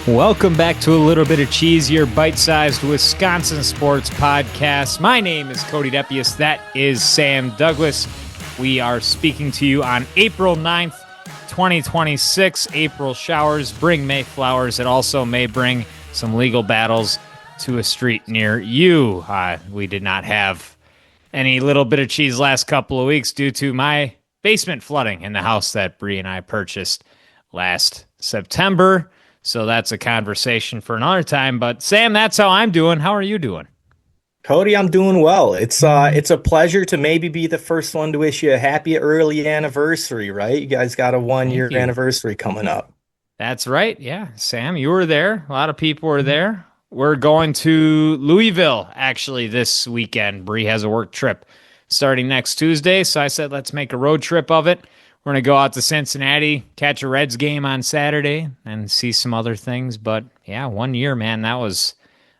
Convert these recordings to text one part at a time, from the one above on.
Welcome back to a little bit of cheese, your bite-sized Wisconsin sports podcast. My name is Cody Depius. That is Sam Douglas. We are speaking to you on April 9th, 2026. April showers bring May flowers. It also may bring some legal battles to a street near you. We did not have any little bit of cheese last couple of weeks due to my basement flooding in the house that Bree and I purchased last September. So that's a conversation for another time. But Sam, that's how I'm doing. How are you doing? Cody, I'm doing well. It's a pleasure to maybe be the first one to wish you a happy early anniversary, right? You guys got a 1 year anniversary coming up. That's right. Yeah. Sam, you were there. A lot of people were there. We're going to Louisville, actually, this weekend. Bree has a work trip starting next Tuesday. So I said, let's make a road trip of it. We're going to go out to Cincinnati, catch a Reds game on Saturday, and see some other things. But, yeah, 1 year, man, it was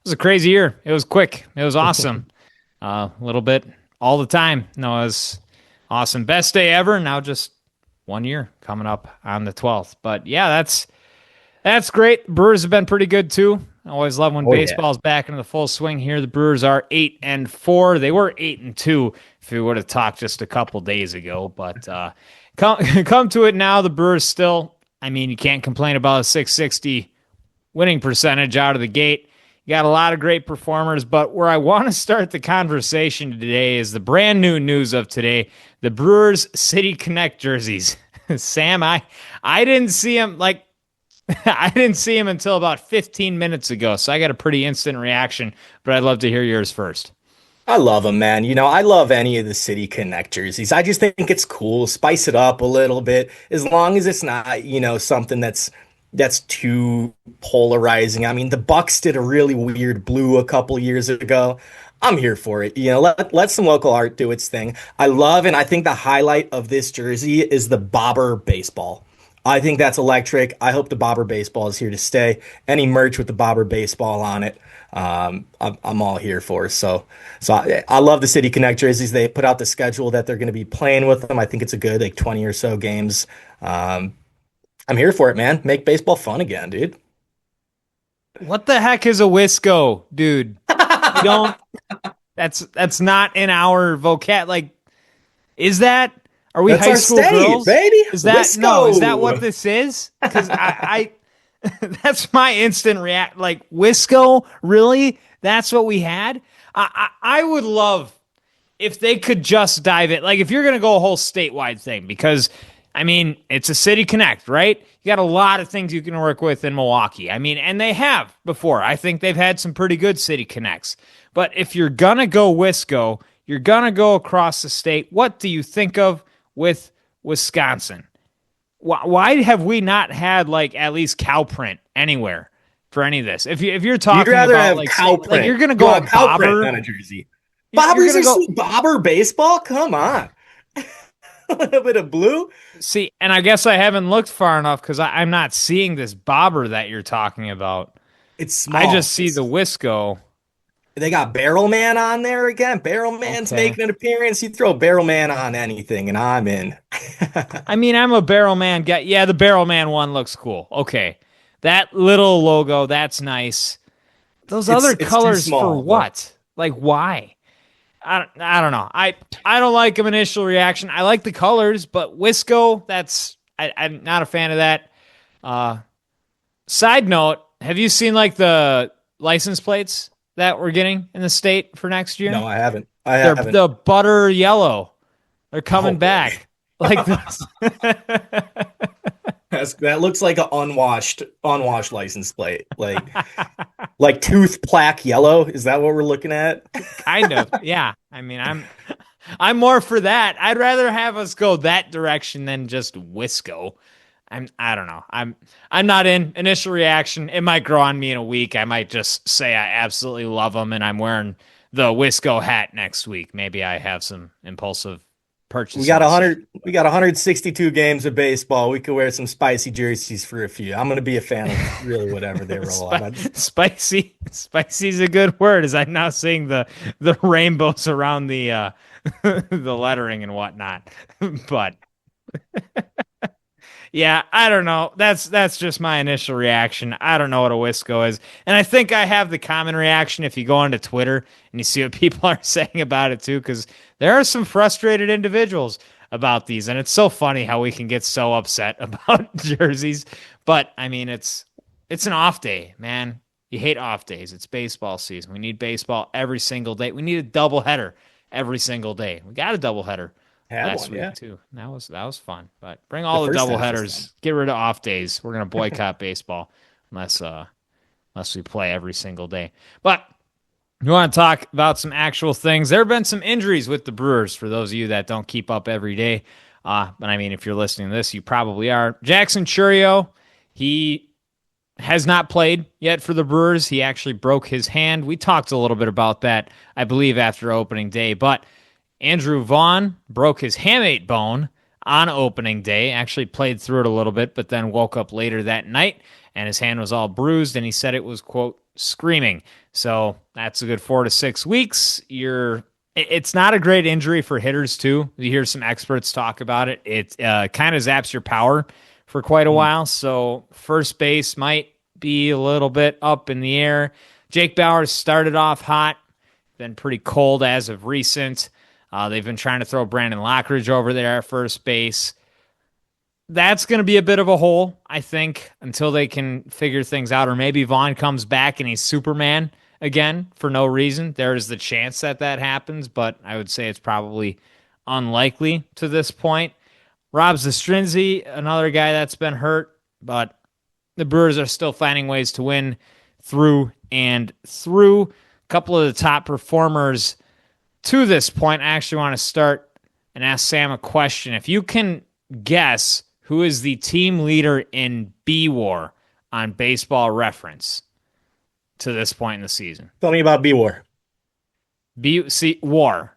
a crazy year. It was quick. It was awesome. A little bit all the time. No, it was awesome. Best day ever. Now just 1 year coming up on the 12th. But, yeah, that's great. Brewers have been pretty good, too. I always love when baseball's back into the full swing here. The Brewers are 8-4. They were 8-2 if we would have talked just a couple days ago. But come to it now, the Brewers still, I mean, you can't complain about a 660 winning percentage out of the gate. You got a lot of great performers, but where I want to start the conversation today is the brand new news of today, the Brewers City Connect jerseys. Sam, I didn't see them, I didn't see him until about 15 minutes ago, so I got a pretty instant reaction, but I'd love to hear yours first. I love them, man. You know, I love any of the City Connect jerseys. I just think it's cool. Spice it up a little bit, as long as it's not, something that's too polarizing. I mean, the Bucks did a really weird blue a couple years ago. I'm here for it. Let some local art do its thing. I love, and I think the highlight of this jersey is the Bobber baseball. I think that's electric. I hope the Bobber baseball is here to stay. Any merch with the Bobber baseball on it, I'm all here for. So I love the City Connect jerseys. They put out the schedule that they're going to be playing with them. I think it's a good 20 or so games. I'm here for it, man. Make baseball fun again, dude. What the heck is a Wisco, dude? You don't. That's not in our vocab. Is that? Are we That's high school girls, baby? Is that Wisco. No? Is that what this is? Because I that's my instant react. Wisco, really? That's what we had. I would love if they could just dive in. If you're gonna go a whole statewide thing, because I mean it's a City Connect, right? You got a lot of things you can work with in Milwaukee. I mean, and they have before. I think they've had some pretty good City Connects. But if you're gonna go Wisco, you're gonna go across the state. What do you think of with Wisconsin? Why have we not had at least cow print anywhere for any of this? If you're talking You'd rather about have cow print, you're gonna go cow Bobber print on a jersey. Bobbers are Bobber baseball. Come on, a little bit of blue. See, and I guess I haven't looked far enough because I'm not seeing this Bobber that you're talking about. It's small. I just see the Wisco. They got Barrel Man on there again. Barrel Man's making an appearance. You throw Barrel Man on anything, and I'm in. I mean, I'm a Barrel Man guy. Yeah, the Barrel Man one looks cool. Okay. That little logo, that's nice. Those other colors small, for what? Why? I don't know. I don't like them initial reaction. I like the colors, but Wisco, I'm not a fan of that. Side note, have you seen the license plates that we're getting in the state for next year? No, I haven't. They're the butter yellow. They're coming back. This. That looks like an unwashed license plate. Like tooth plaque yellow. Is that what we're looking at? Kind of. Yeah. I mean, I'm more for that. I'd rather have us go that direction than just Wisco. I don't know. I'm not in initial reaction. It might grow on me in a week. I might just say I absolutely love them, and I'm wearing the Wisco hat next week. Maybe I have some impulsive purchases. We got 162 games of baseball. We could wear some spicy jerseys for a few. I'm going to be a fan of really whatever they roll out. Spicy is a good word. As I'm now seeing the rainbows around the the lettering and whatnot, but. Yeah, I don't know. That's just my initial reaction. I don't know what a Wisco is. And I think I have the common reaction if you go onto Twitter and you see what people are saying about it too, because there are some frustrated individuals about these. And it's so funny how we can get so upset about jerseys. But I mean it's an off day, man. You hate off days. It's baseball season. We need baseball every single day. We need a doubleheader every single day. We got a doubleheader Had last one, week yeah. too. That was fun. But bring The all the first double half was fun. headers. Get rid of off days. We're gonna boycott baseball unless we play every single day. But you want to talk about some actual things? There have been some injuries with the Brewers. For those of you that don't keep up every day, but I mean, if you're listening to this, you probably are. Jackson Churio, he has not played yet for the Brewers. He actually broke his hand. We talked a little bit about that, I believe, after opening day. But Andrew Vaughn broke his hamate bone on opening day, actually played through it a little bit, but then woke up later that night and his hand was all bruised and he said it was, quote, screaming. So that's a good 4 to 6 weeks. It's not a great injury for hitters, too. You hear some experts talk about it. It kind of zaps your power for quite a Mm. while. So first base might be a little bit up in the air. Jake Bauers started off hot, been pretty cold as of recent. They've been trying to throw Brandon Lockridge over there at first base. That's going to be a bit of a hole, I think, until they can figure things out. Or maybe Vaughn comes back and he's Superman again for no reason. There is the chance that that happens, but I would say it's probably unlikely to this point. Rob Zastrinzi, another guy that's been hurt, but the Brewers are still finding ways to win through and through. A couple of the top performers to this point, I actually want to start and ask Sam a question. If you can guess who is the team leader in B War on Baseball Reference to this point in the season? Tell me about B War. War.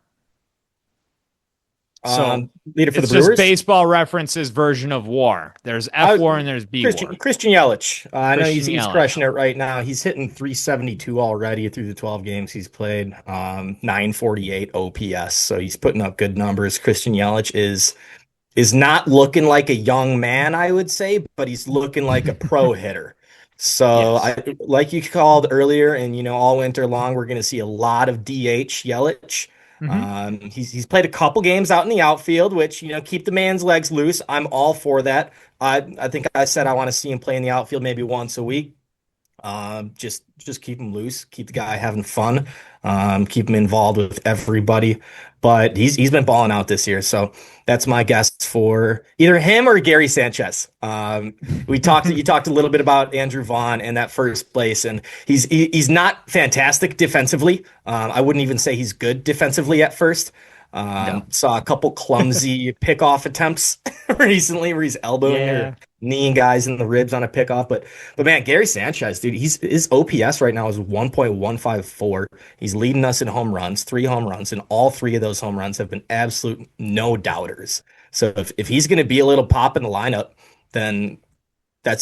So Leader for the it's just Brewers. Baseball Reference's version of War. There's F War and there's B War. Christian Yelich. I know Christian he's Yelich. crushing it right now. He's hitting 372 already through the 12 games he's played. 948 OPS. So he's putting up good numbers. Christian Yelich is not looking like a young man, I would say, but he's looking like a pro hitter. So Yes. like you called earlier, and all winter long, we're going to see a lot of DH Yelich. Mm-hmm. He's played a couple games out in the outfield, which keep the man's legs loose. I'm all for that. I think I said I want to see him play in the outfield maybe once a week. Just keep him loose, keep the guy having fun, keep him involved with everybody. But he's been balling out this year, so that's my guess for either him or Gary Sanchez. You talked a little bit about Andrew Vaughn and that first place, and he's not fantastic defensively. I wouldn't even say he's good defensively at first. No. Saw a couple clumsy pickoff attempts recently where he's elbowing or Yeah. kneeing guys in the ribs on a pickoff. But man, Gary Sanchez, dude, his OPS right now is 1.154. He's leading us in home runs, 3 home runs, and all 3 of those home runs have been absolute no doubters. So if he's going to be a little pop in the lineup, then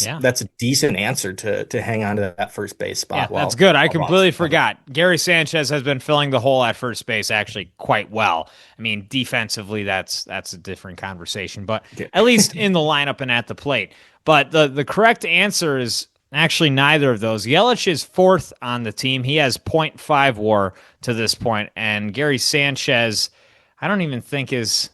Yeah. that's a decent answer to hang on to that first base Yeah, spot. that's good. I While completely forgot. Gary Sanchez has been filling the hole at first base actually quite well. I mean, defensively, that's a different conversation, but at least in the lineup and at the plate. But the correct answer is actually neither of those. Yelich is fourth on the team. He has .5 WAR to this point, and Gary Sanchez, I don't even think is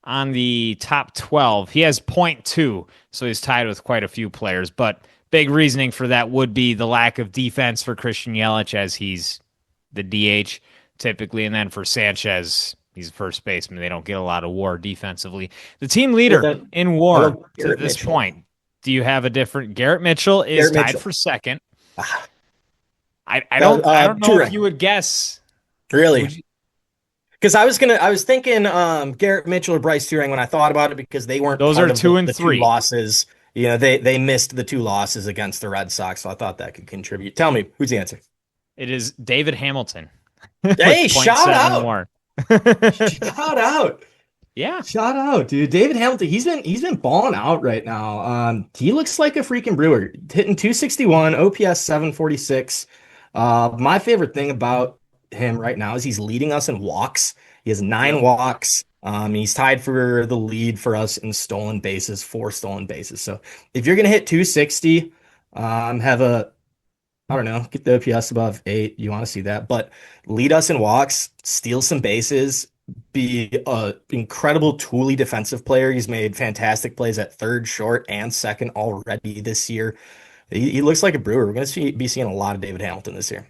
on the top 12. He has .2, so he's tied with quite a few players, but big reasoning for that would be the lack of defense for Christian Yelich, as he's the DH typically. And then for Sanchez, he's a first baseman. They don't get a lot of WAR defensively. The team leader in WAR to Garrett this Mitchell. point, do you have a different? Garrett Mitchell is Garrett tied Mitchell. for second. Ah, I don't know if Turek. you would guess. Really? Would you, Because I was thinking Garrett Mitchell or Bryce Turang when I thought about it because they weren't those part are of 2 and the 3. 2 losses. They missed the 2 losses against the Red Sox, so I thought that could contribute. Tell me, who's the answer? It is David Hamilton. Hey, with shout .7 out. WAR. Shout out. Yeah. Shout out, dude. David Hamilton, he's been balling out right now. He looks like a freaking Brewer. Hitting 261, OPS 746. My favorite thing about him right now is he's leading us in walks. He has 9 Yep. walks. He's tied for the lead for us in stolen bases, 4 stolen bases. So if you're gonna hit 260, have a I don't know, get the OPS above 8. You want to see that, but lead us in walks, steal some bases, be a incredible tooly defensive player. He's made fantastic plays at third, short, and second already this year. He looks like a Brewer. We're going to be seeing a lot of David Hamilton this year.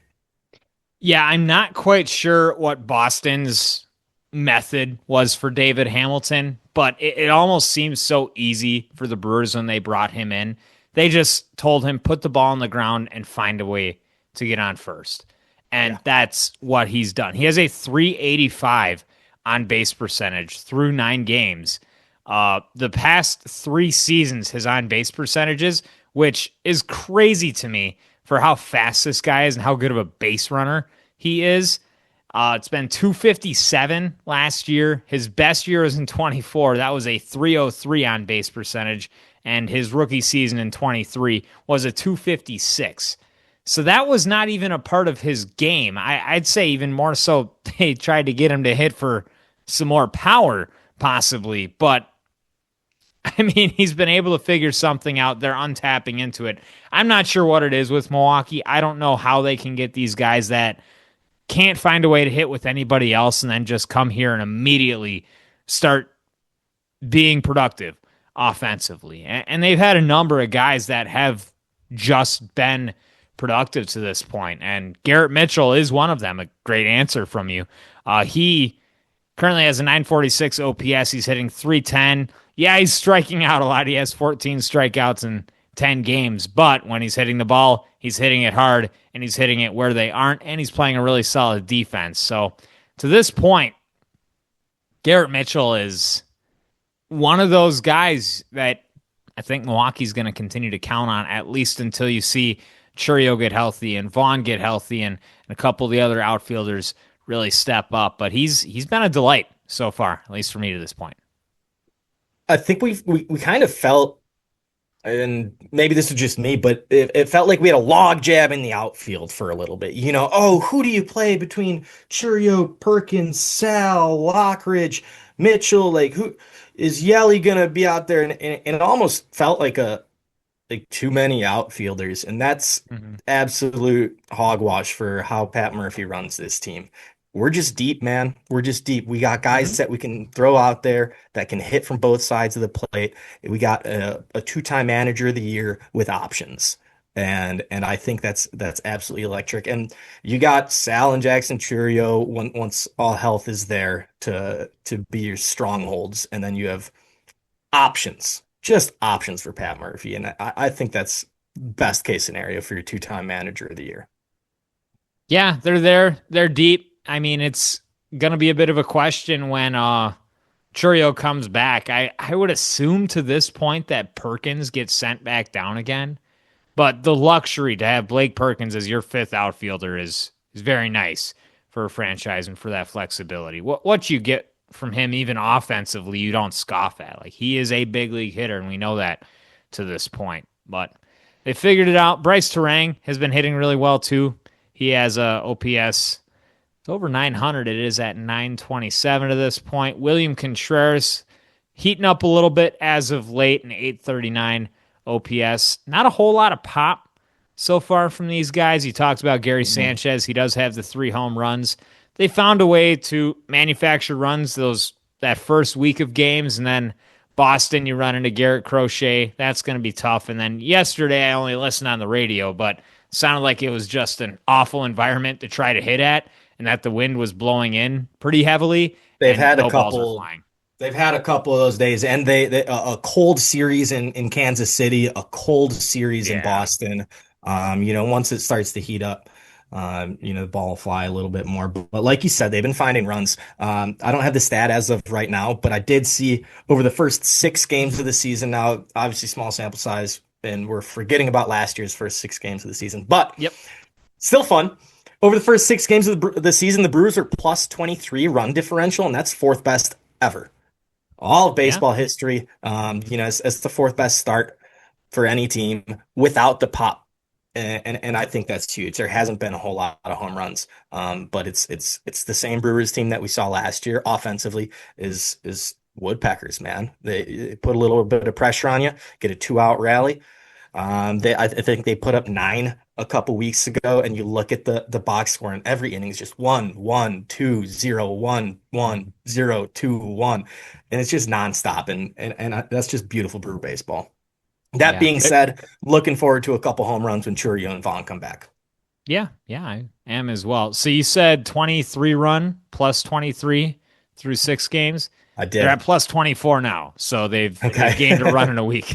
Yeah, I'm not quite sure what Boston's method was for David Hamilton, but it almost seems so easy for the Brewers when they brought him in. They just told him put the ball on the ground and find a way to get on first. And Yeah. that's what he's done. He has a 385 on base percentage through 9 games. The past 3 seasons, his on base percentages, which is crazy to me for how fast this guy is and how good of a base runner he is. It's been 257 last year. His best year was in 24. That was a 303 on base percentage. And his rookie season in 23 was a 256. So that was not even a part of his game. I'd say even more so, they tried to get him to hit for some more power, possibly. But I mean, he's been able to figure something out. They're untapping into it. I'm not sure what it is with Milwaukee. I don't know how they can get these guys that can't find a way to hit with anybody else and then just come here and immediately start being productive offensively. And they've had a number of guys that have just been productive to this point. And Garrett Mitchell is one of them. A great answer from you. He currently has a 946 OPS. He's hitting 310. Yeah, he's striking out a lot. He has 14 strikeouts in 10 games, but when he's hitting the ball, he's hitting it hard and he's hitting it where they aren't, and he's playing a really solid defense. So to this point, Garrett Mitchell is one of those guys that I think Milwaukee's going to continue to count on, at least until you see Churio get healthy and Vaughn get healthy and a couple of the other outfielders really step up. But he's been a delight so far, at least for me to this point. I think we kind of felt, and maybe this is just me, but it felt like we had a log jam in the outfield for a little bit. Oh, who do you play between Churio, Perkins, Sal, Lockridge, Mitchell? Like, who is Yelly gonna be out there? And it almost felt like too many outfielders, and that's Mm-hmm. absolute hogwash for how Pat Murphy runs this team. We're just deep, man. We're just deep. We got Mm-hmm. guys that we can throw out there that can hit from both sides of the plate. We got a two-time manager of the year with options. And I think that's absolutely electric. And you got Sal and Jackson Churio once all health is there to be your strongholds, and then you have options, just options for Pat Murphy. And I think that's best case scenario for your two-time manager of the year. Yeah, they're there. They're deep. I mean, it's going to be a bit of a question when Churio comes back. I would assume to this point that Perkins gets sent back down again. But the luxury to have Blake Perkins as your fifth outfielder is very nice for a franchise and for that flexibility. What you get from him, even offensively, you don't scoff at. Like, he is a big league hitter, and we know that to this point. But they figured it out. Bryce Terang has been hitting really well too. He has a OPS. It's over 900. It is at 927 to this point. William Contreras heating up a little bit as of late, an 839 OPS. Not a whole lot of pop so far from these guys. He talks about Gary Mhm. Sanchez. He does have the 3 home runs. They found a way to manufacture runs that first week of games, and then Boston, you run into Garrett Crochet. That's going to be tough. And then yesterday, I only listened on the radio, but it sounded like it was just an awful environment to try to hit at, and that the wind was blowing in pretty heavily, They've and had a no balls were couple. flying. They've had a couple of those days, and they a cold series in Kansas City, a cold series in Yeah. Boston. Once it starts to heat up, the ball will fly a little bit more. But like you said, they've been finding runs. I don't have the stat as of right now, but I did see over the first 6 games of the season. Now, obviously, small sample size, and we're forgetting about last year's first 6 games of the season, but Yep. still fun. Over the first 6 games of the season, the Brewers are plus 23 run differential, and that's fourth best ever all of Yeah. baseball history. As the fourth best start for any team without the pop. And I think that's huge. There hasn't been a whole lot of home runs, but it's the same Brewers team that we saw last year. Offensively is Woodpeckers, man. They put a little bit of pressure on you, get a 2-out rally. I think they put up 9 a couple weeks ago, and you look at the box score, and every inning is just 1-1-2-0-1-1-0-2-1, and it's just nonstop, and that's just beautiful Brewer baseball. That Yeah. being said, looking forward to a couple home runs when Churio and Vaughn come back. Yeah, yeah, I am as well. So you said 23 run plus 23 through 6 games. I They're at did. plus 24 now. So they've gained a Okay. run in a week.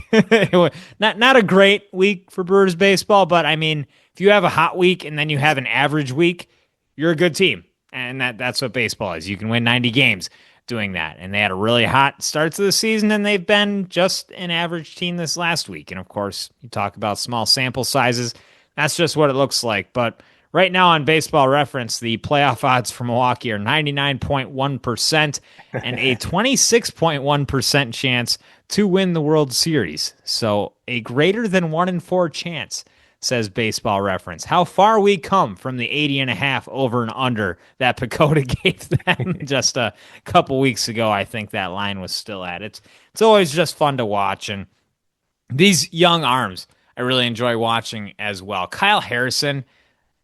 Not a great week for Brewers baseball, but I mean, if you have a hot week and then you have an average week, you're a good team. And that's what baseball is. You can win 90 games doing that. And they had a really hot start to the season, and they've been just an average team this last week. And of course, you talk about small sample sizes. That's just what it looks like. But right now on Baseball Reference, the playoff odds for Milwaukee are 99.1% and a 26.1% chance to win the World Series. So a greater than 1 in 4 chance, says Baseball Reference. How far we come from the 80.5 over and under that Pacoda gave them just a couple weeks ago. I think that line was still at. It's always just fun to watch, and these young arms I really enjoy watching as well. Kyle Harrison,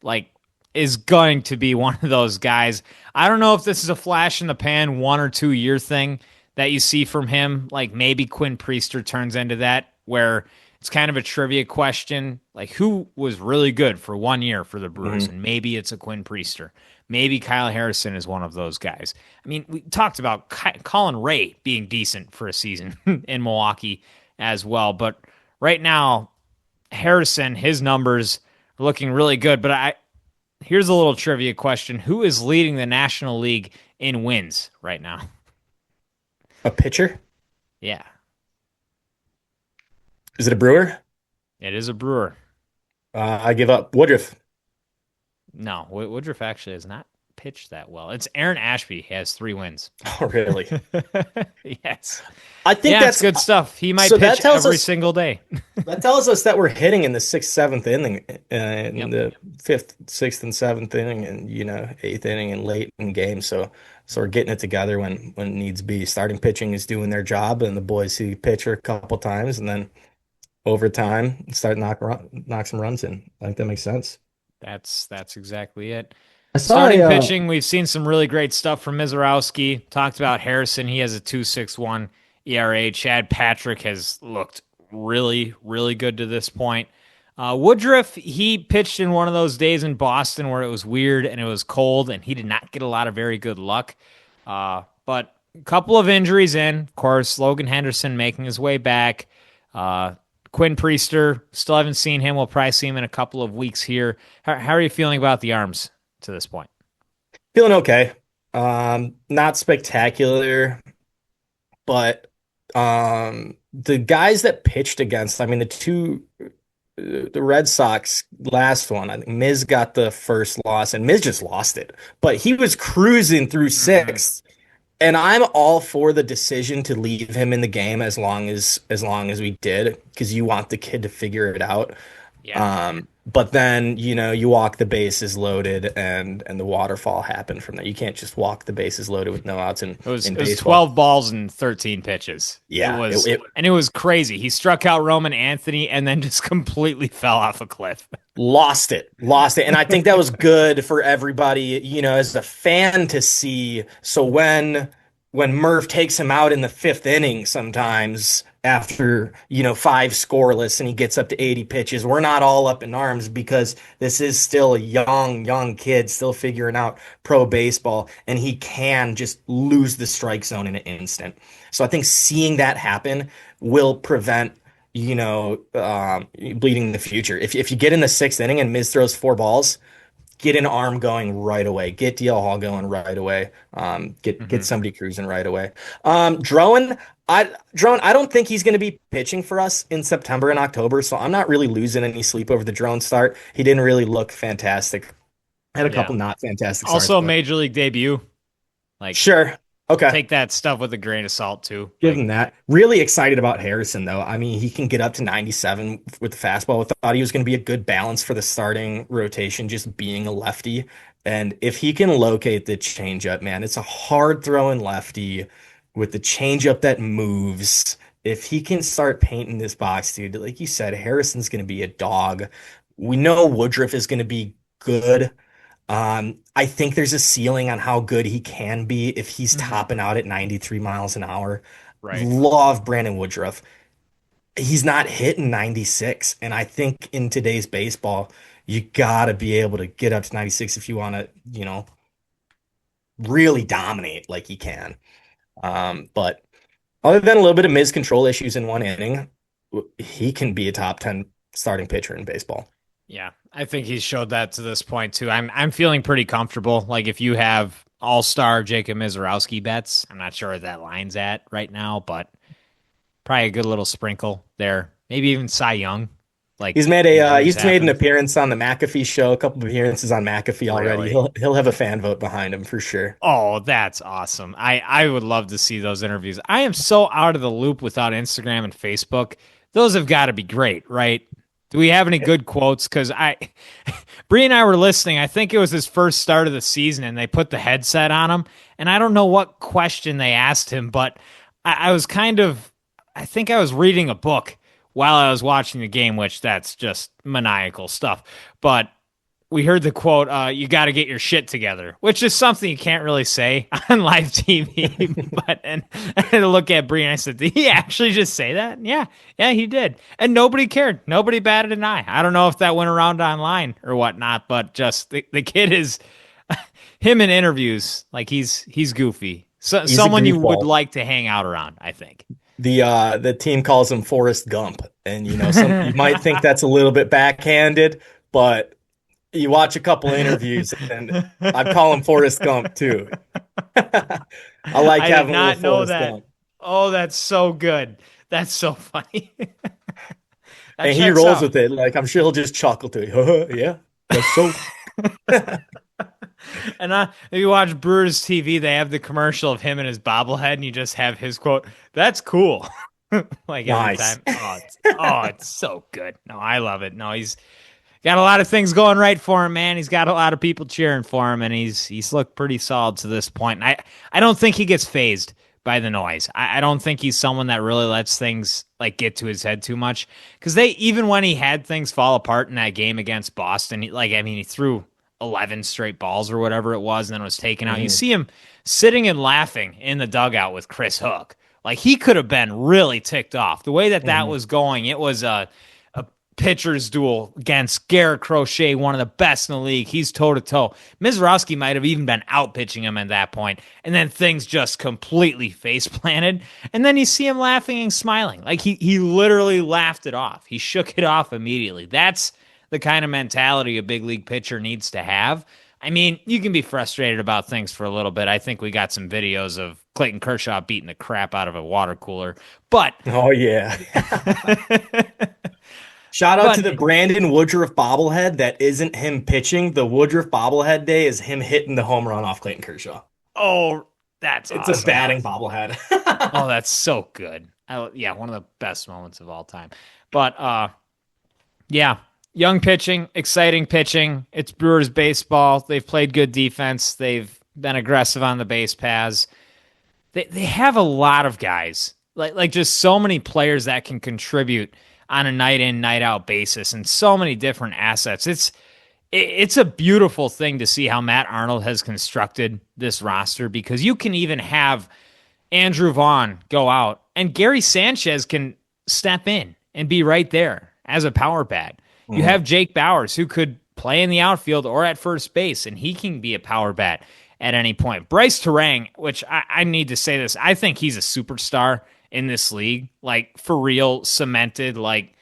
like, is going to be one of those guys. I don't know if this is a flash in the pan 1 or 2 year thing that you see from him. Like maybe Quinn Priester turns into that, where it's kind of a trivia question, like who was really good for 1 year for the Brewers, Mhm. and maybe it's a Quinn Priester. Maybe Kyle Harrison is one of those guys. I mean, we talked about Colin Ray being decent for a season in Milwaukee as well, but right now Harrison, his numbers are looking really good. But here's a little trivia question: who is leading the National League in wins right now? A pitcher? Yeah, Is it a Brewer? it is a Brewer. I give up. Woodruff. No, Woodruff actually has not pitched that well. It's Aaron Ashby. He has 3 wins. Oh, really? Yes. I think Yeah, it's that's good stuff. He might so that pitch tells every us single day. that tells us that we're hitting in the sixth, seventh inning, in Yep. the fifth, sixth, and seventh inning, and eighth inning and late in games. So we're getting it together when needs be. Starting pitching is doing their job, and the boys see pitcher a couple times, and then over time start knock some runs in. I think that makes sense. That's exactly it. I saw Starting pitching, we've seen some really great stuff from Mizorowski. Talked about Harrison. He has a 2.61 ERA. Chad Patrick has looked really, really good to this point. Woodruff, he pitched in one of those days in Boston where it was weird and it was cold, and he did not get a lot of very good luck. But a couple of injuries in, of course, Logan Henderson making his way back. Uh, Quinn Priester, still haven't seen him. We'll probably see him in a couple of weeks here. How are you feeling about the arms to this point? feeling okay. Not spectacular, but the guys that pitched against, I mean, the Red Sox last one, I think Miz got the first loss, and Miz just lost it. But he was cruising through Mm-hmm. sixth, and I'm all for the decision to leave him in the game as long as we did, because you want the kid to figure it out. Yeah. But then, you walk the bases loaded, and the waterfall happened from there. You can't just walk the bases loaded with no outs in, It was in it was baseball. 12 balls and 13 pitches. It Yeah, was and it was crazy. He struck out Roman Anthony and then just completely fell off a cliff. lost it. And I think that was good for everybody, as a fan to see. So when Murph takes him out in the fifth inning sometimes after, 5 scoreless, and he gets up to 80 pitches, we're not all up in arms, because this is still a young kid still figuring out pro baseball, and he can just lose the strike zone in an instant. So I think seeing that happen will prevent bleeding in the future. If you get in the sixth inning and Miz throws 4 balls, get an arm going right away. Get DL Hall going right away. Get Mm-hmm. somebody cruising right away. Drone, I don't think he's going to be pitching for us in September and October, so I'm not really losing any sleep over the Drone start. He didn't really look fantastic. Had a Yeah. couple not fantastic starts, Also, but major league debut. Like, sure. Okay. take that stuff with a grain of salt too. Give him that. Really excited about Harrison, though. I mean, he can get up to 97 with the fastball. I thought he was going to be a good balance for the starting rotation, just being a lefty. And if he can locate the changeup, man, it's a hard throwing lefty with the changeup that moves. If he can start painting this box, dude, like you said, Harrison's going to be a dog. We know Woodruff is going to be good. I think there's a ceiling on how good he can be if he's Hmm. topping out at 93 miles an hour. Right. Love Brandon Woodruff. He's not hitting 96. And I think in today's baseball, you got to be able to get up to 96 if you want to, really dominate like he can. But other than a little bit of Miz control issues in one inning, he can be a top 10 starting pitcher in baseball. Yeah, I think he's showed that to this point too. I'm feeling pretty comfortable. Like if you have all-star Jacob Mizorowski bets, I'm not sure where that line's at right now, but probably a good little sprinkle there. Maybe even Cy Young, like injuries He's made an happen. appearance on the McAfee show, a couple of appearances on McAfee already. Really? He'll have a fan vote behind him for sure. Oh, that's awesome. I would love to see those interviews. I am so out of the loop without Instagram and Facebook. Those have got to be great, right? Do we have any good quotes? Because Bree and I were listening. I think it was his first start of the season, and they put the headset on him. And I don't know what question they asked him, but I was I think I was reading a book while I was watching the game, which that's just maniacal stuff. But we heard the quote, you got to get your shit together, which is something you can't really say on live TV. And I had to look at Bree and I said, did he actually just say that? Yeah, he did. And nobody cared. Nobody batted an eye. I don't know if that went around online or whatnot, but just the kid is him in interviews. Like he's goofy. So, He's a someone you would goofball. like to hang out around, I think. The team calls him Forrest Gump, and some you might think that's a little bit backhanded, but you watch a couple interviews, and I'd call him Forrest Gump too. I like I did having a little not know Forrest that. Gump, Oh, that's so good. That's so funny. That and he checks rolls out. with it. Like I'm sure he'll just chuckle to you. Yeah, that's so. And if you watch Brewers TV, they have the commercial of him and his bobblehead, and you just have his quote, "That's cool." Like every Nice. time. It's so good. No, I love it. No, he's got a lot of things going right for him, man. He's got a lot of people cheering for him, and he's looked pretty solid to this point. And I don't think he gets phased by the noise. I don't think he's someone that really lets things like get to his head too much. Because they even when he had things fall apart in that game against Boston, he threw 11 straight balls or whatever it was, and then was taken out. You Mhm. see him sitting and laughing in the dugout with Chris Hook. Like he could have been really ticked off. The way that Mhm. was going, it was a pitcher's duel against Garrett Crochet, one of the best in the league. He's toe to toe. Mizorowski might have even been out pitching him at that point, and then things just completely face planted. And then you see him laughing and smiling, like he literally laughed it off. He shook it off immediately. That's the kind of mentality a big league pitcher needs to have. I mean, you can be frustrated about things for a little bit. I think we got some videos of Clayton Kershaw beating the crap out of a water cooler, but Oh yeah. Shout out to but the Brandon Woodruff bobblehead that isn't him pitching. The Woodruff bobblehead day is him hitting the home run off Clayton Kershaw. oh, that's It's a awesome. batting bobblehead. Oh, that's so good. Yeah, one of the best moments of all time. But yeah, young pitching, exciting pitching. It's Brewers baseball. They've played good defense. They've been aggressive on the base paths. They have a lot of guys, like just so many players that can contribute on a night in, night out basis and so many different assets. It's a beautiful thing to see how Matt Arnold has constructed this roster because you can even have Andrew Vaughn go out and Gary Sanchez can step in and be right there as a power bat. You Mhm. have Jake Bowers who could play in the outfield or at first base and he can be a power bat at any point. Bryce Terang, which I need to say this, I think he's a superstar in this league, like for real, cemented, like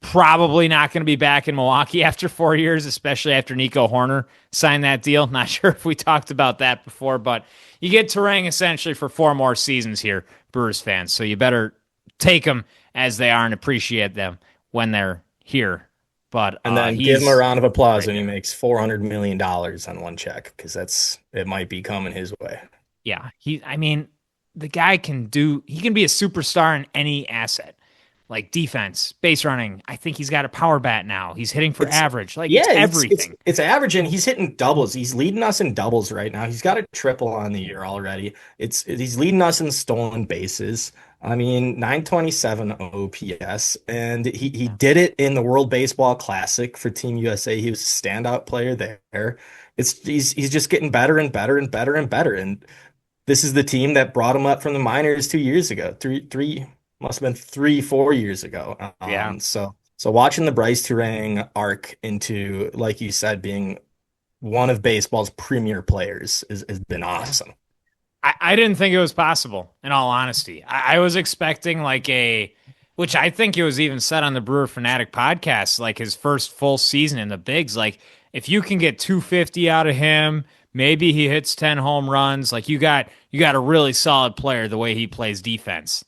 probably not going to be back in Milwaukee after 4 years, especially after Nico Horner signed that deal. Not sure if we talked about that before, but you get Terang essentially for 4 more seasons here, Brewers fans. So you better take them as they are and appreciate them when they're here. But And then give him a he's round of applause right when he there. makes $400 million on one check because it might be coming his way. Yeah, I mean, the guy he can be a superstar in any asset. Like defense, base running. I think he's got a power bat now. He's hitting for It's average. Like it's yeah, everything. it's averaging. He's hitting doubles. He's leading us in doubles right now. He's got a triple on the year already. He's leading us in stolen bases. I mean, 927 OPS, and he Yeah. did it in the World Baseball Classic for Team USA. He was a standout player there. He's just getting better and better and better and better. And this is the team that brought him up from the minors 2 years ago. Three must have been 3, 4 years ago. Yeah. So watching the Bryce Turang arc into, like you said, being one of baseball's premier players has been Yeah. awesome. I didn't think it was possible, in all honesty. I was expecting which I think it was even said on the Brewer Fanatic podcast, like his first full season in the bigs. Like, if you can get 250 out of him, maybe he hits 10 home runs. Like, you got a really solid player the way he plays defense.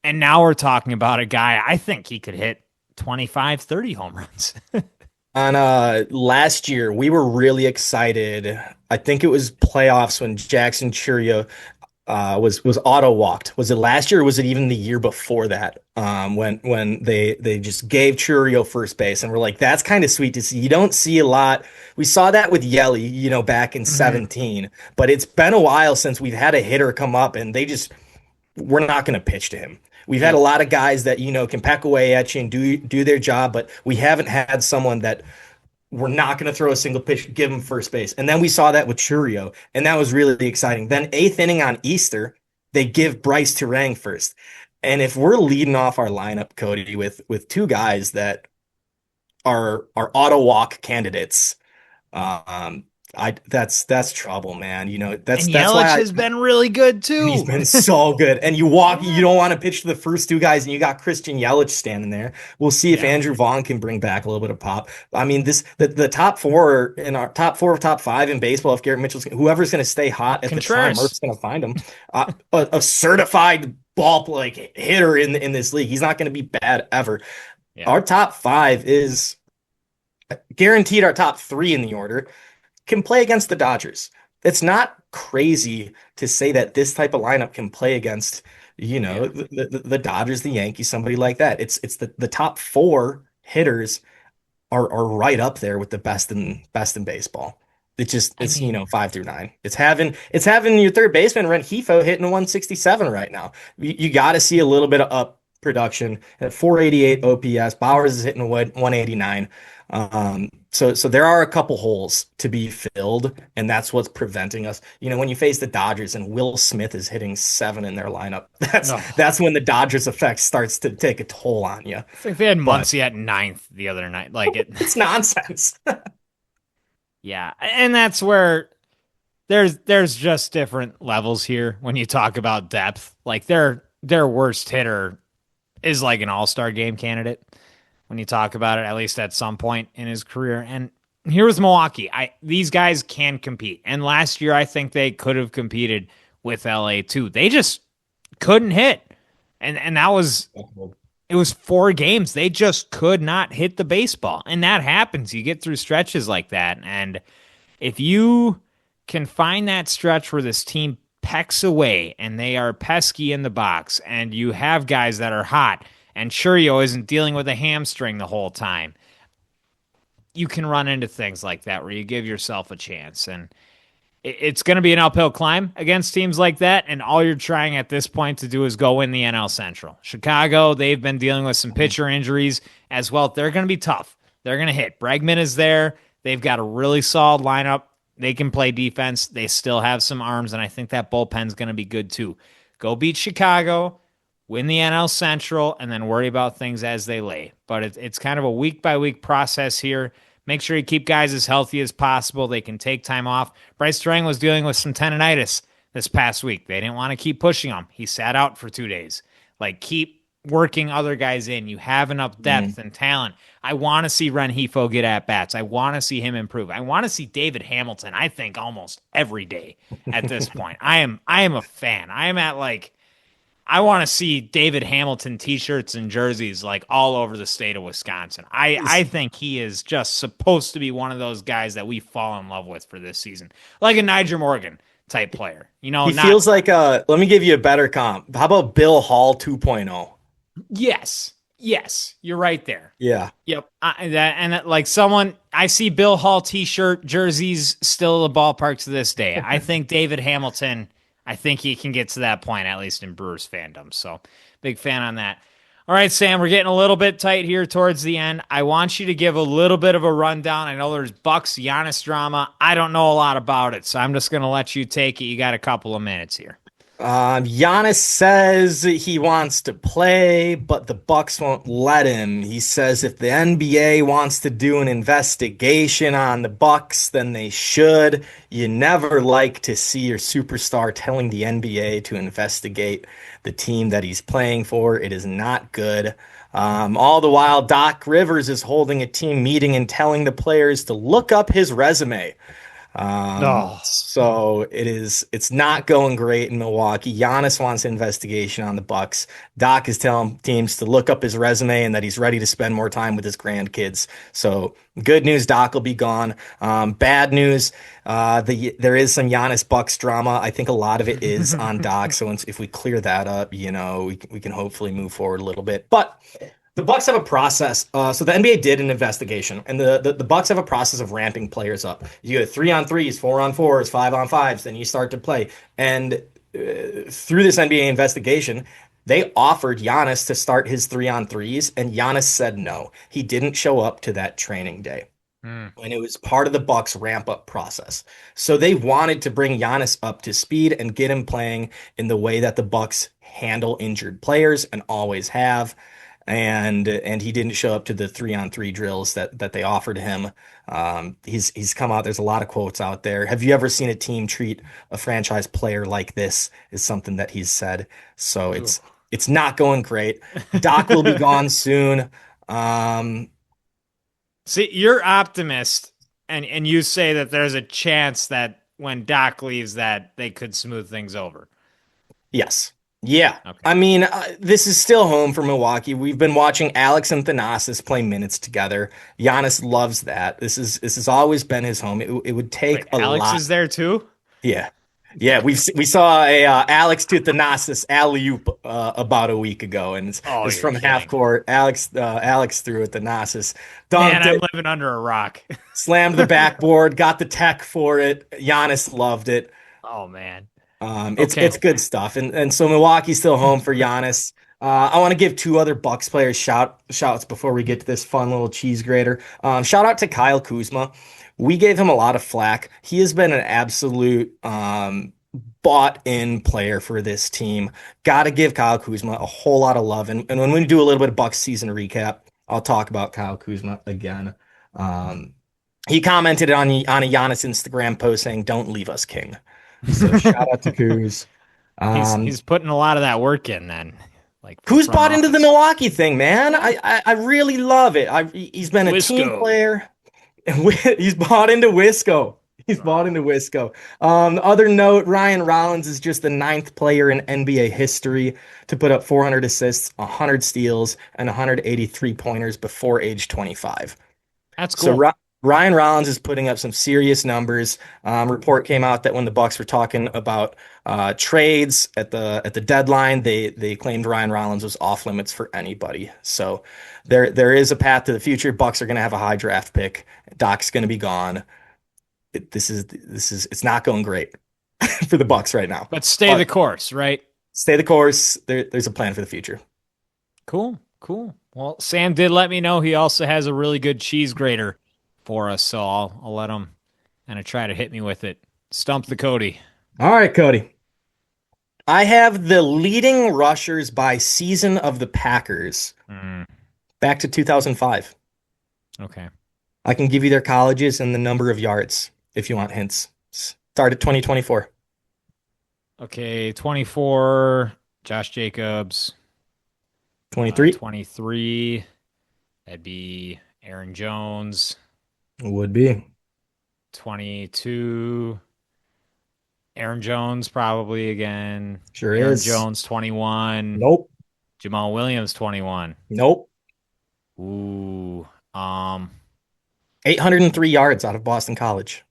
And now we're talking about a guy, I think he could hit 25, 30 home runs. On last year, we were really excited. I think it was playoffs when Jackson Churio was auto walked. Was it last year or was it even the year before that? When they just gave Churio first base and we're like, that's kind of sweet to see. You don't see a lot. We saw that with Yelly, back in Mhm. 17, but it's been a while since we've had a hitter come up and we're not going to pitch to him. We've had a Yep. lot of guys that, can peck away at you and do their job, but we haven't had someone that we're not going to throw a single pitch, give him first base. And then we saw that with Churio, and that was really exciting. Then eighth inning on Easter, they give Bryce Turang first. And if we're leading off our lineup, Cody, with two guys that are auto walk candidates, um, that's trouble, man. And That's why Yelich has been really good he's too. been so good. And you Yeah. don't want to pitch to the first two guys, and you got Christian Yelich standing there. We'll see if Yeah. Andrew Vaughn can bring back a little bit of pop. I mean, the top four in our top four, top five in baseball, if Garrett Mitchell's whoever's going to stay hot at the time, Contreras. Murph's going to find him. A certified ball like hitter in this league. He's not going to be bad ever. Yeah. Our top five is guaranteed our top three in the order can play against the Dodgers. It's not crazy to say that this type of lineup can play against, Yeah. the Dodgers, the Yankees, somebody like that. It's the top four hitters are right up there with the best in baseball. I It's mean, 5 through 9. It's having your third baseman Renhefo hitting 167 right now. You got to see a little bit of up production at 488 OPS. Bowers is hitting 189. So there are a couple holes to be filled, and that's what's preventing us. When you face the Dodgers and Will Smith is hitting 7 in their lineup, that's no. that's when the Dodgers effect starts to take a toll on you. I think they had But Muncy at ninth the other night. Like it. it's nonsense. Yeah. And that's where there's just different levels here when you talk about depth. Like their worst hitter is like an all-star game candidate when you talk about it, at least at some point in his career. And here was Milwaukee. These guys can compete. And last year I think they could have competed with LA too. They just couldn't hit. And that was it was 4 games. They just could not hit the baseball. And that happens. You get through stretches like that. And if you can find that stretch where this team pecks away and they are pesky in the box and you have guys that are hot and Churio isn't dealing with a hamstring the whole time, you can run into things like that where you give yourself a chance. And it's going to be an uphill climb against teams like that. And all you're trying at this point to do is go win the NL Central. Chicago, they've been dealing with some pitcher injuries as well. They're going to be tough. They're going to hit. Bregman is there. They've got a really solid lineup. They can play defense. They still have some arms, and I think that bullpen's going to be good too. Go beat Chicago, win the NL Central, and then worry about things as they lay. But it's kind of a week by week process here. Make sure you keep guys as healthy as possible. They can take time off. Bryce Turang was dealing with some tendonitis this past week. They didn't want to keep pushing him. He sat out for 2 days. Like, keep working other guys in. You have enough depth and talent. I want to see Renhefo get at bats. I want to see him improve. I want to see David Hamilton, I think, almost every day at this point. I am a fan. I am at like I want to see David Hamilton t-shirts and jerseys like all over the state of Wisconsin. I think he is just supposed to be one of those guys that we fall in love with for this season. Like a Niger Morgan. type player. He Not feels like let me give you a better comp. How about Bill Hall 2.0? yes, yes, you're right there. Yeah. Yep. Like someone, I see Bill Hall t-shirt jerseys still in the ballpark to this day. I think David Hamilton, I think he can get to that point, at least in Brewers fandom. So big fan on that. All right, Sam, we're getting a little bit tight here towards the end. I want you to give a little bit of a rundown. I know there's Bucks Giannis drama. I don't know a lot about it, so I'm just going to let you take it. You got a couple of minutes here. Giannis says he wants to play, but the Bucks won't let him. He says if the NBA wants to do an investigation on the Bucks, then they should. You never like to see your superstar telling the NBA to investigate the team that he's playing for. It is not good. All the while, Doc Rivers is holding a team meeting and telling the players to look up his resume. Oh, So it's not going great in Milwaukee. Giannis wants an investigation on the Bucks. Doc is telling teams to look up his resume and that he's ready to spend more time with his grandkids. So good news, Doc will be gone. Bad news, there is some Giannis Bucks drama. I think a lot of it is on Doc. So if we clear that up, we can hopefully move forward a little bit. But the Bucks have a process. So the NBA did an investigation, and the Bucks have a process of ramping players up. You get 3-on-3s, 4-on-4s, 5-on-5s, then you start to play. And through this NBA investigation, they offered Giannis to start his 3-on-3s, and Giannis said no. He didn't show up to that training day. hmm. And it was part of the Bucks ramp up process. So they wanted to bring Giannis up to speed and get him playing in the way that the Bucks handle injured players and always have, and he didn't show up to the 3-on-3 drills that they offered him. He's come out. There's a lot of quotes out there. Have you ever seen a team treat a franchise player like this? Is something that he's said. So Ooh. it's not going great. Doc will be gone soon. Um, See, you're optimist, and you say that there's a chance that when Doc leaves, that they could smooth things over. yes. Yeah. Okay. I mean, this is still home for Milwaukee. We've been watching Alex and Thanasis play minutes together. Giannis loves that. This has always been his home. It would take Wait, a Alex lot. is there too? Yeah. Yeah, we saw a Alex to Thanasis alley-oop about a week ago, and Oh, it's you're from half kidding. court. Alex threw it. Thanasis Man, dunked I'm it, living under a rock. slammed the backboard, got the tech for it. Giannis loved it. Oh man. It's Okay. good stuff, and so Milwaukee's still home for Giannis. I want to give two other Bucks players shouts before we get to this fun little cheese grater. Shout out to Kyle Kuzma. We gave him a lot of flack. He has been an absolute bought in player for this team. Got to give Kyle Kuzma a whole lot of love. And when we do a little bit of Bucks season recap, I'll talk about Kyle Kuzma again. Um, he commented on a Giannis Instagram post saying, "Don't leave us, King." So shout out to Kuz. He's Um, putting a lot of that work in then, like the Kuz front bought into the office. Milwaukee thing, man. Yeah. I really love it. He's been a team Wisco. player. He's bought into Wisco. He's bought Oh, into Wisco. Other note, Ryan Rollins is just the ninth player in NBA history to put up 400 assists, 100 steals, and 183 pointers before age 25. that's So cool. Ryan Rollins is putting up some serious numbers. Report came out that when the Bucks were talking about trades at the deadline, they claimed Ryan Rollins was off limits for anybody. So there is a path to the future. Bucks are going to have a high draft pick. Doc's going to be gone. This is it's not going great for the Bucks right now. But stay the But course, right? stay the course. There's a plan for the future. Cool, cool. Well, Sam did let me know he also has a really good cheese grater for us, so I'll let him kind of try to hit me with it. Stump the Cody. All right, Cody. I have the leading rushers by season of the Packers Mm, back to 2005. okay. I can give you their colleges and the number of yards if you want hints. Start at 2024. Okay, 24, Josh Jacobs. 23 23, that'd be Aaron Jones. would be. 22, Aaron Jones probably again. Sure Aaron is. Jones 21, Nope. Jamal Williams 21. Nope. Ooh. Um 803 yards out of Boston College.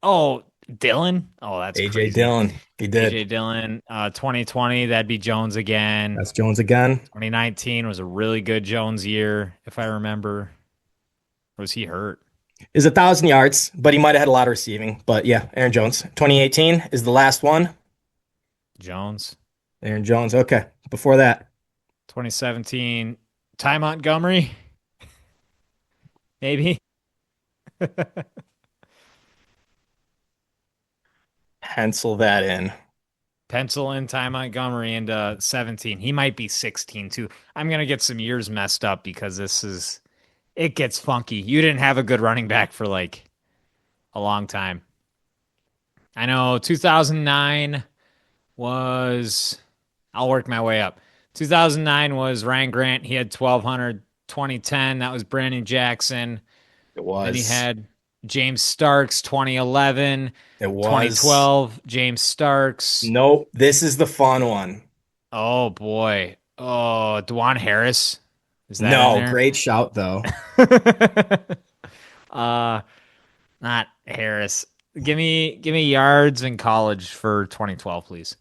oh, Dillon? Oh, that's AJ crazy. Dillon. He did. AJ Dillon. 2020, that'd be Jones again. That's Jones again. 2019 was a really good Jones year, if I remember. Or was he hurt? Is 1,000 yards, but he might have had a lot of receiving. But yeah, Aaron Jones. 2018 is the last one. Jones. Aaron Jones. Okay. Before that, 2017, Ty Montgomery, maybe. pencil that in. Pencil in Ty Montgomery into 17. He might be 16 too. I'm gonna get some years messed up because it gets funky. You didn't have a good running back for like a long time. I know 2009 was, I'll work my way up. 2009 was Ryan Grant. He had 1,200. 2010, that was Brandon Jackson. It Then he was. had James Starks, 2011. It was. 2012, James Starks. Nope. This is the fun one. Oh boy. Oh, Dwan Harris. Is that in No, there? great shout though. uh Not Harris. Give me yards in college for 2012, please.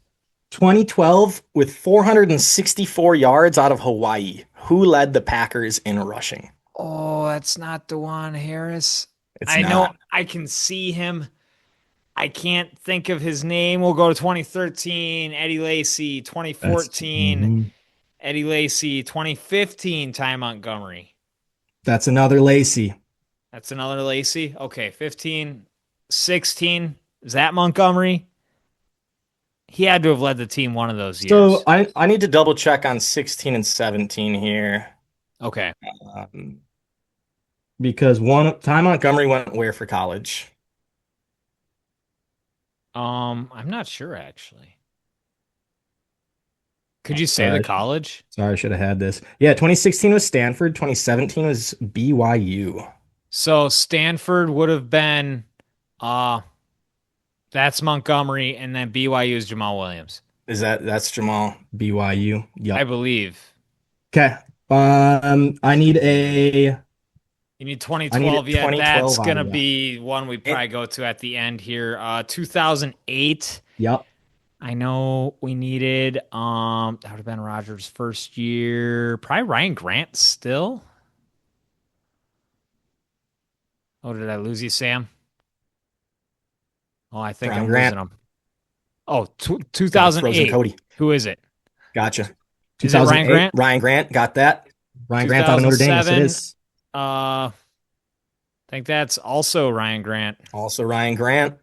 2012 with 464 yards out of Hawaii. Who led the Packers in rushing? Oh, that's not Dwan Harris. It's I know not. I can see him. I can't think of his name. We'll go to 2013, Eddie Lacy, That's 2014, mhm. Eddie Lacy, 2015, Ty Montgomery. That's another Lacey. That's another Lacy. Okay, 15, 16. Is that Montgomery? He had to have led the team one of those So years. I need to double check on 16 and 17 here. Okay. Um, because one Ty Montgomery went where for college? I'm not sure actually. Could you say the Sorry, college? sorry, I should have had this. Yeah, 2016 was Stanford, 2017 was BYU. So Stanford would have been uh that's Montgomery and then BYU is Jamal Williams. That's Jamal BYU? I Yep. believe. Okay. I need a You need I need a 2012 yet. That's 2012 gonna audio. be one we probably go to at the end here. 2008. Yep. I know we needed that would have been Rogers' first year. Probably Ryan Grant still. Oh, did I lose you, Sam? Oh, I think Brian I'm losing Grant. him. Oh, Got frozen 2008. Cody. Who is it? Gotcha. Is it Ryan 2008, Grant? Ryan Grant, got that. Ryan Grant out of Notre Dame. Yes, it 2007. is. I think that's also Ryan Grant. Also Ryan Grant.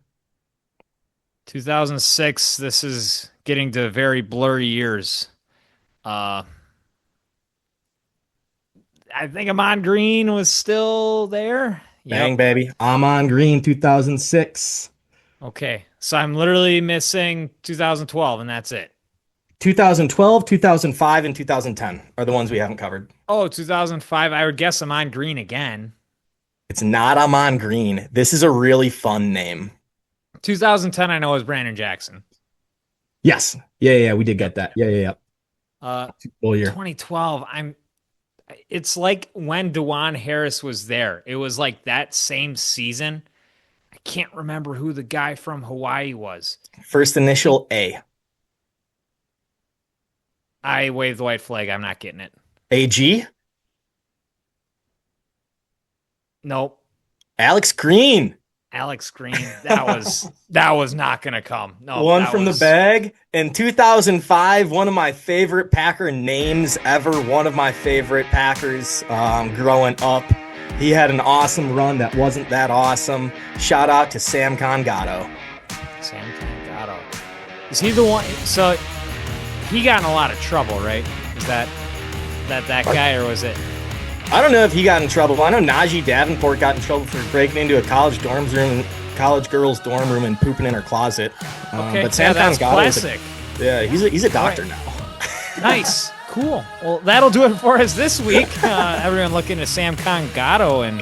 2006. This is getting to very blurry years. Uh, I think Amon Green was still there. Bang, Yep. baby. Amon Green, 2006. Okay. So I'm literally missing 2012, and that's it. 2012, 2005, and 2010 are the ones we haven't covered. Oh, 2005. I would guess Amon Green again. It's not Amon Green. This is a really fun name. 2010, I know is Brandon Jackson. Yes. Yeah, we did get that. Yeah. Uh, Full year. 2012. It's like when DeJuan Harris was there. It was like that same season. I can't remember who the guy from Hawaii was. First initial A. I waved the white flag. I'm not getting it. AG. Nope. Alex Green. Alex Green. That was not gonna come. No, One that from the was bag. In 2005, one of my favorite Packer names ever. One of my favorite Packers growing up. He had an awesome run that wasn't that awesome. Shout out to Sam Congato. Sam Cangato. Is he the one? So he got in a lot of trouble, right? Is that guy, or was it? I don't know if he got in trouble. I know Najee Davenport got in trouble for breaking into a college girl's dorm room and pooping in her closet. Okay, But Sam that's Congato is classic. he's a doctor Right. now. Nice. Cool. Well, that'll do it for us this week. Everyone look into Sam Congato and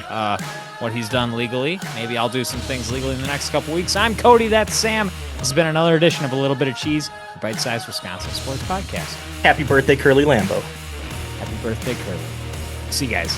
what he's done legally. Maybe I'll do some things legally in the next couple weeks. I'm Cody. That's Sam. This has been another edition of A Little Bit of Cheese, the Bite-Sized Wisconsin Sports Podcast. Happy birthday, Curly Lambeau. Happy birthday, Curly. See you guys.